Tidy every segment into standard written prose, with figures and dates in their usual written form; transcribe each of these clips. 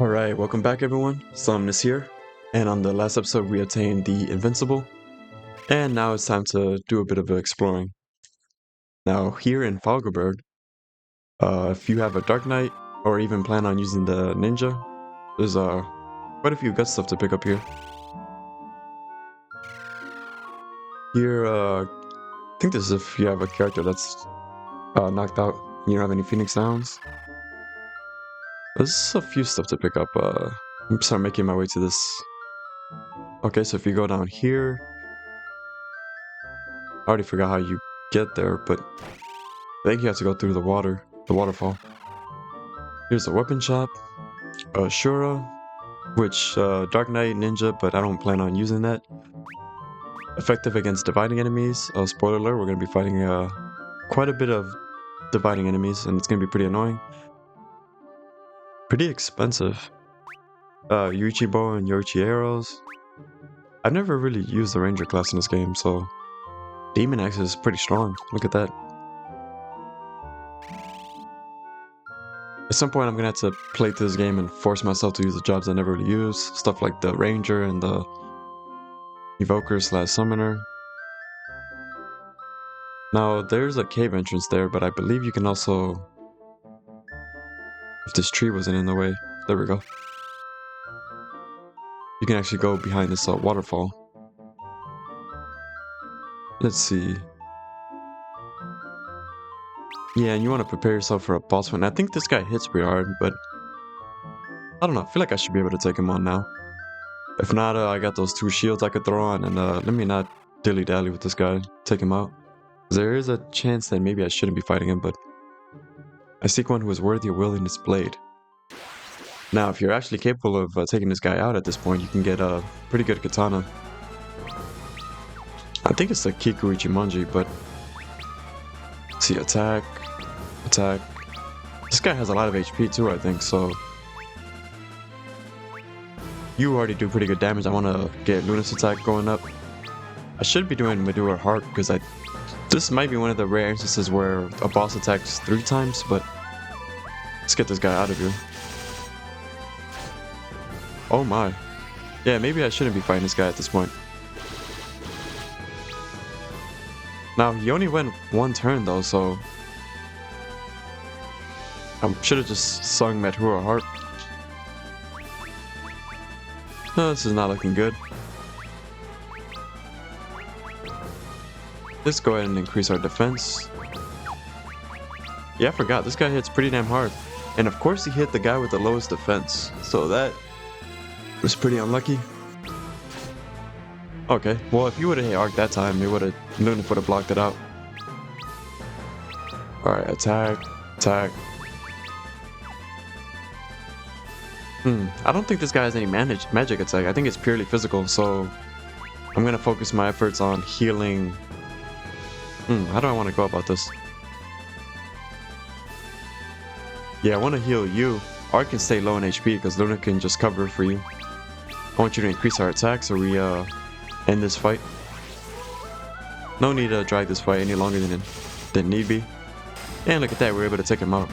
Alright, welcome back everyone. Somnus here, and on the last episode we attained the Invincible, and now it's time to do a bit of exploring. Now here in Falgabard, if you have a Dark Knight, or even plan on using the Ninja, there's quite a few good stuff to pick up here. Here, I think this is if you have a character that's knocked out, you don't have any Phoenix Downs. There's a few stuff to pick up. I'm start making my way to this. Okay, so if you go down here, I already forgot how you get there, but I think you have to go through the waterfall. Here's a weapon shop, Shura, which Dark Knight Ninja, but I don't plan on using that. Effective against dividing enemies. Spoiler alert, we're going to be fighting quite a bit of dividing enemies, and it's going to be pretty annoying. Pretty expensive. Yuichi bow and Yoichi arrows. I've never really used the ranger class in this game, so demon axe is pretty strong. Look at that. At some point, I'm gonna have to play through this game and force myself to use the jobs I never really use. Stuff like the ranger and the evoker / summoner. Now, there's a cave entrance there, but I believe you can also... If this tree wasn't in the way, there we go. You can actually go behind this waterfall. Let's see. Yeah, and you want to prepare yourself for a boss fight. I think this guy hits pretty hard, but I don't know. I feel like I should be able to take him on now. If not, I got those 2 shields I could throw on, and let me not dilly-dally with this guy. Take him out. There is a chance that maybe I shouldn't be fighting him, but I seek one who is worthy of wielding this blade. Now, if you're actually capable of taking this guy out at this point, you can get a pretty good katana. I think it's the Kikuichi Manji, but... See, attack. This guy has a lot of HP too, I think, so... You already do pretty good damage. I want to get Luna's attack going up. I should be doing Medulla Heart, because this might be one of the rare instances where a boss attacks 3 times, but... Let's get this guy out of here. Oh my. Yeah, maybe I shouldn't be fighting this guy at this point. Now, he only went 1 turn though, so... I should have just sung Medulla Heart. No, this is not looking good. Let's go ahead and increase our defense. Yeah, I forgot, this guy hits pretty damn hard. And of course he hit the guy with the lowest defense, so that was pretty unlucky. Okay, well if you would have hit Arc that time, Luna would have blocked it out. Alright, attack. I don't think this guy has any magic attack. I think it's purely physical, so I'm gonna focus my efforts on healing. How do I want to go about this? Yeah, I want to heal you. Arc can stay low in HP because Luna can just cover for you. I want you to increase our attack so we end this fight. No need to drag this fight any longer than need be. And look at that, we're able to take him out.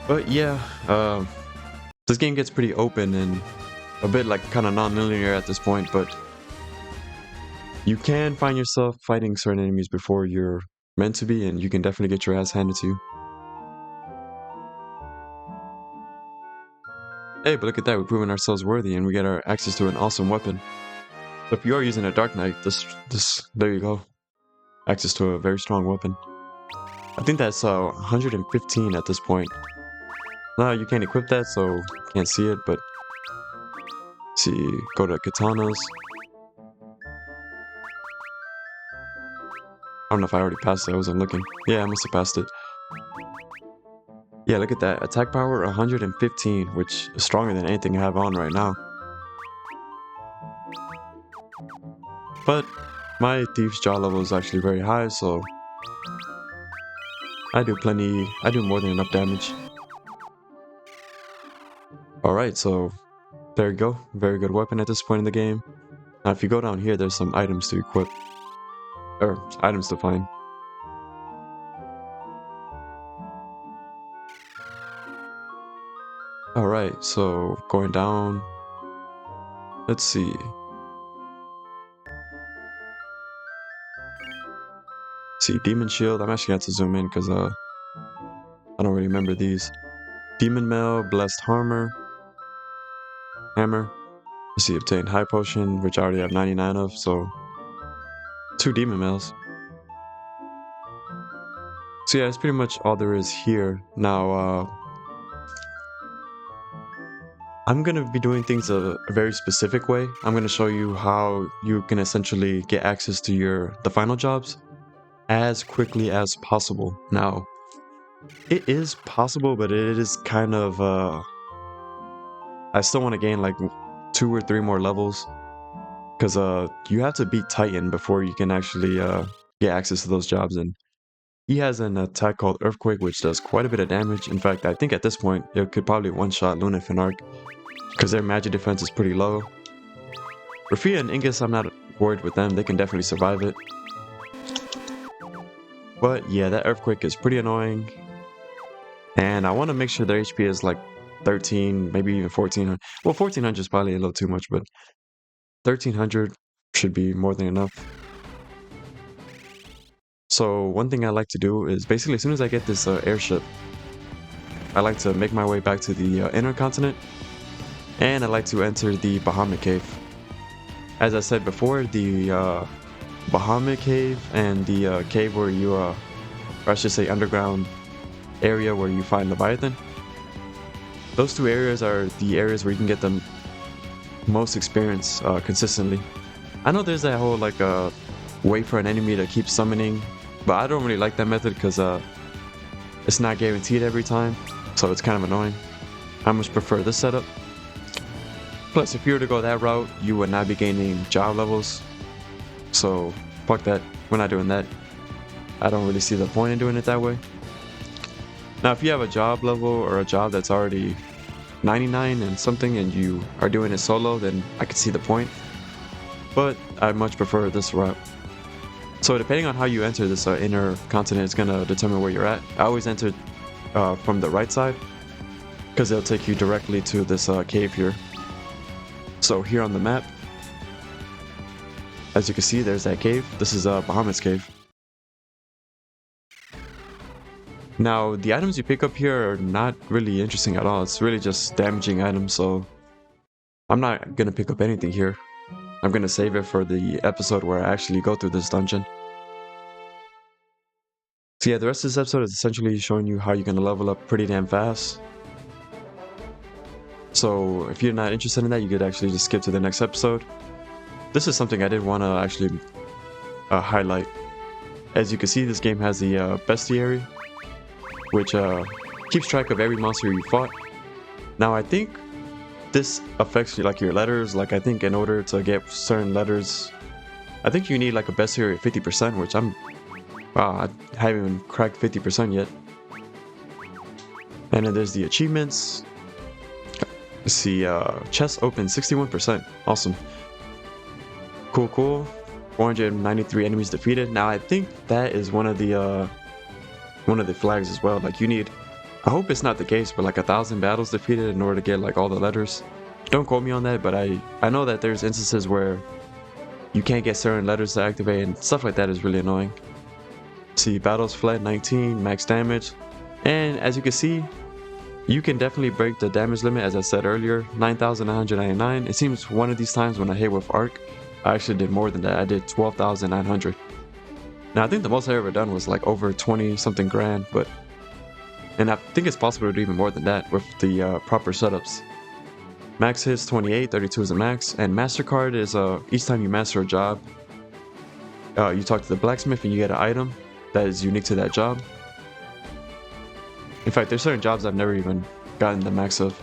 But yeah, this game gets pretty open and a bit like kind of non-linear at this point, but you can find yourself fighting certain enemies before you're meant to be, and you can definitely get your ass handed to you. Hey, but look at that, we've proven ourselves worthy and we get our access to an awesome weapon. So if you are using a Dark Knight, there you go. Access to a very strong weapon. I think that's 115 at this point. No, you can't equip that, so you can't see it, but... Let's see, go to katanas. I don't know if I already passed it, I wasn't looking. Yeah, I must have passed it. Yeah, look at that. Attack power 115, which is stronger than anything I have on right now. But my Thief's Jaw level is actually very high, so I do more than enough damage. Alright, so there you go. Very good weapon at this point in the game. Now if you go down here, there's some items to equip. Or, items to find. Alright, so going down. Let's see. See, Demon Shield. I'm actually going to zoom in because I don't really remember these. Demon Mail, Blessed Hammer. Let's see, obtain High Potion, which I already have 99 of, so 2 Demon Mails. So yeah, that's pretty much all there is here. Now, I'm going to be doing things a very specific way. I'm going to show you how you can essentially get access to the final jobs as quickly as possible. Now, it is possible, but it is kind of, I still want to gain like 2 or 3 more levels, because you have to beat Titan before you can actually get access to those jobs, and he has an attack called Earthquake, which does quite a bit of damage. In fact, I think at this point, it could probably one-shot Lunaf and Arc, because their magic defense is pretty low. Rafia and Ingus, I'm not worried with them. They can definitely survive it. But yeah, that Earthquake is pretty annoying. And I want to make sure their HP is like 13, maybe even 1400. Well, 1400 is probably a little too much, but 1300 should be more than enough. So one thing I like to do is basically as soon as I get this airship, I like to make my way back to the inner continent, and I like to enter the Bahamut Cave. As I said before, the Bahamut Cave and the cave where you, or I should say underground area where you find Leviathan, those 2 areas are the areas where you can get the most experience consistently. I know there's that whole like wait for an enemy to keep summoning, but I don't really like that method because it's not guaranteed every time, so it's kind of annoying. I much prefer this setup. Plus, if you were to go that route, you would not be gaining job levels, so fuck that. We're not doing that. I don't really see the point in doing it that way. Now, if you have a job level or a job that's already 99 and something and you are doing it solo, then I can see the point. But I much prefer this route. So depending on how you enter this inner continent, it's going to determine where you're at. I always enter from the right side, because it'll take you directly to this cave here. So here on the map, as you can see, there's that cave. This is Bahamut's cave. Now, the items you pick up here are not really interesting at all. It's really just damaging items, so I'm not going to pick up anything here. I'm going to save it for the episode where I actually go through this dungeon. So yeah, the rest of this episode is essentially showing you how you're going to level up pretty damn fast. So if you're not interested in that, you could actually just skip to the next episode. This is something I did want to actually highlight. As you can see, this game has the bestiary, which keeps track of every monster you fought. Now, I think this affects you, like your letters. Like, I think in order to get certain letters, I think you need like a bestiary of 50%, which I haven't even cracked 50% yet. And then there's the achievements. Let's see, chest open 61%. Awesome. Cool. 493 enemies defeated. Now, I think that is one of the flags as well. Like, you need, I hope it's not the case, but like 1,000 battles defeated in order to get like all the letters. Don't quote me on that, but I know that there's instances where you can't get certain letters to activate, and stuff like that is really annoying. See, battles fled 19, max damage, and as you can see, you can definitely break the damage limit. As I said earlier, 9,999. It seems one of these times when I hit with Arc, I actually did more than that. I did 12,900. Now, I think the most I ever done was like over 20 something grand, and I think it's possible to do even more than that with the proper setups. Max hits 28, 32 is the max, and MasterCard is each time you master a job, you talk to the blacksmith and you get an item that is unique to that job. In fact, there's certain jobs I've never even gotten the max of.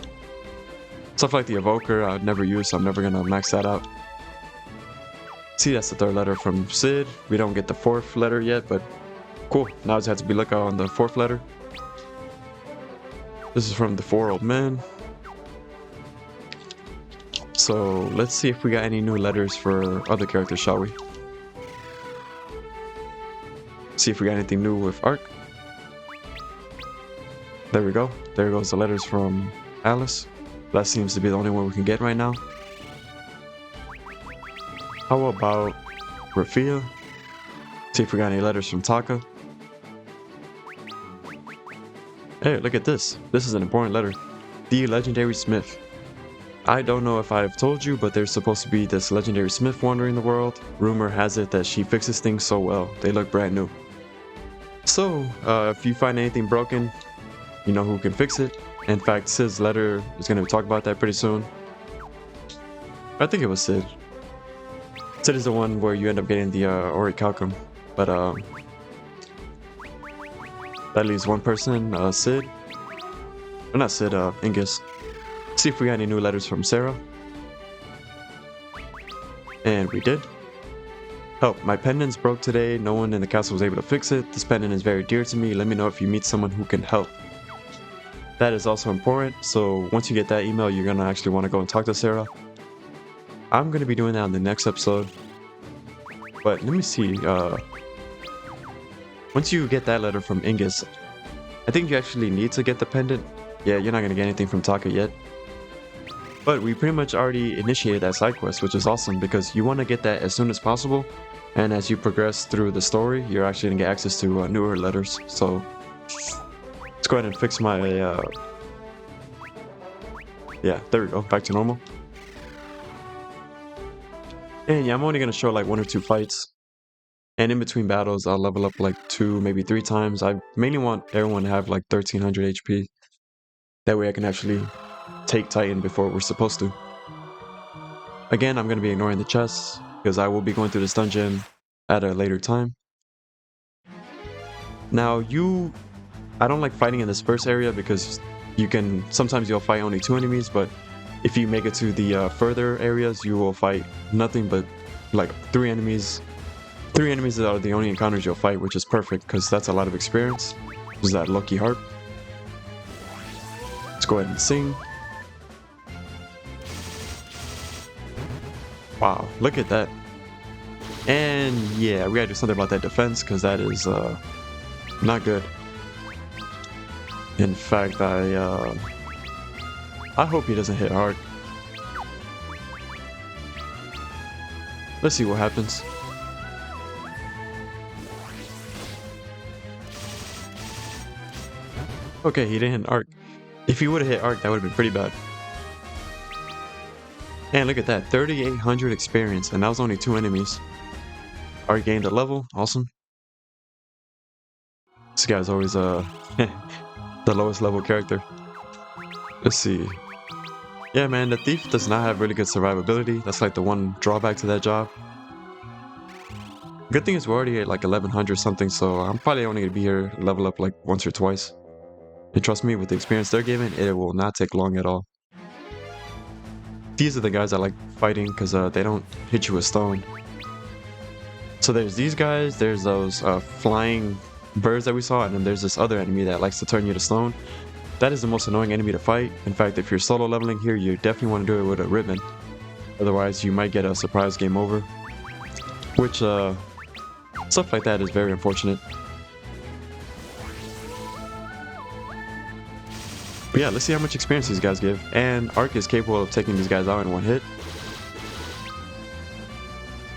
Stuff like the Evoker I've never used, so I'm never gonna max that out. See, that's the 3rd letter from Sid. We don't get the 4th letter yet, but cool. Now I just have to be lookout on the 4th letter. This is from the 4 Old Men. So let's see if we got any new letters for other characters, shall we? See if we got anything new with Arc. There we go. There goes the letters from Alice. That seems to be the only one we can get right now. How about Rafia? See if we got any letters from Taka. Hey, look at this. This is an important letter. The legendary smith. I don't know if I've told you, but there's supposed to be this legendary smith wandering the world. Rumor has it that she fixes things so well. They look brand new. So, if you find anything broken, you know who can fix it. In fact, Sid's letter is going to talk about that pretty soon. I think it was Sid. Sid is the one where you end up getting the Orichalcum. But, that leaves one person, Sid. Or not Sid, Ingus. See if we got any new letters from Sarah. And we did. Help, my pendant's broke today. No one in the castle was able to fix it. This pendant is very dear to me. Let me know if you meet someone who can help. That is also important. So once you get that email, you're going to actually want to go and talk to Sarah. I'm going to be doing that in the next episode. But let me see. Once you get that letter from Ingus, I think you actually need to get the pendant. Yeah, you're not going to get anything from Taka yet. But we pretty much already initiated that side quest, which is awesome because you want to get that as soon as possible. And as you progress through the story, you're actually going to get access to newer letters. So let's go ahead and fix my... Yeah, there we go. Back to normal. And yeah, I'm only going to show like 1 or 2 fights. And in between battles, I'll level up like 2, maybe 3 times. I mainly want everyone to have like 1300 HP. That way I can actually take Titan before we're supposed to. Again, I'm going to be ignoring the chests because I will be going through this dungeon at a later time. Now, I don't like fighting in this first area because sometimes you'll fight only 2 enemies, but if you make it to the further areas, you will fight nothing but like 3 enemies. 3 enemies are the only encounters you'll fight, which is perfect because that's a lot of experience. This is that lucky harp. Let's go ahead and sing. Wow, look at that. And yeah, we gotta do something about that defense because that is not good. In fact, I hope he doesn't hit hard. Let's see what happens. Okay, he didn't hit arc. If he would have hit arc, that would have been pretty bad. And look at that, 3,800 experience, and that was only 2 enemies. Already gained a level, awesome. This guy's always the lowest level character. Let's see. Yeah, man, the thief does not have really good survivability. That's like the one drawback to that job. Good thing is we're already at like 1100 something, so I'm probably only gonna be here level up like once or twice. And trust me, with the experience they're giving, it will not take long at all. These are the guys I like fighting because they don't hit you with stone. So there's these guys, there's those flying birds that we saw, and then there's this other enemy that likes to turn you to stone. That is the most annoying enemy to fight. In fact, if you're solo leveling here, you definitely want to do it with a ribbon. Otherwise, you might get a surprise game over. Which, stuff like that is very unfortunate. But yeah, let's see how much experience these guys give. And Arc is capable of taking these guys out in 1 hit.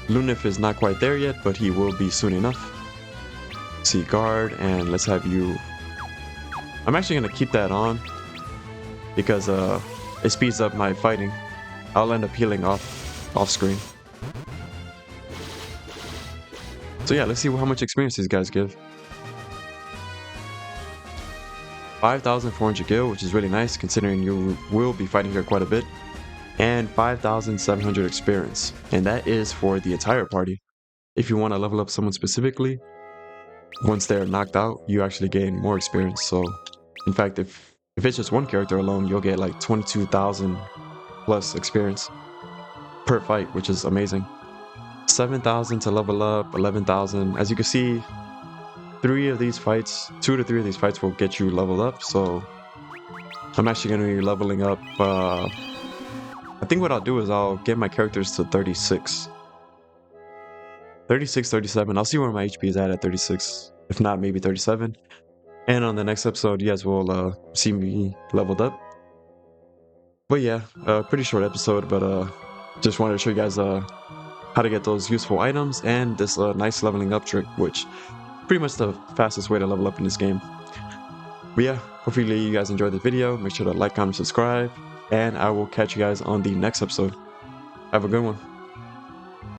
Lunif is not quite there yet, but he will be soon enough. See guard, and let's have you... I'm actually going to keep that on because it speeds up my fighting. I'll end up healing off screen. So yeah, let's see how much experience these guys give. 5,400 gil, which is really nice considering you will be fighting here quite a bit. And 5,700 experience. And that is for the entire party. If you want to level up someone specifically, once they're knocked out, you actually gain more experience. So, in fact, if it's just one character alone, you'll get like 22,000 plus experience per fight, which is amazing. 7,000 to level up, 11,000. As you can see, 2 to 3 of these fights will get you leveled up. So, I'm actually going to be leveling up. I think what I'll do is I'll get my characters to 36. 36, 37. I'll see where my HP is at 36. If not, maybe 37. And on the next episode, you guys will see me leveled up. But yeah, pretty short episode, but just wanted to show you guys how to get those useful items and this nice leveling up trick, which pretty much the fastest way to level up in this game. But yeah, hopefully you guys enjoyed the video. Make sure to like, comment, subscribe, and I will catch you guys on the next episode. Have a good one.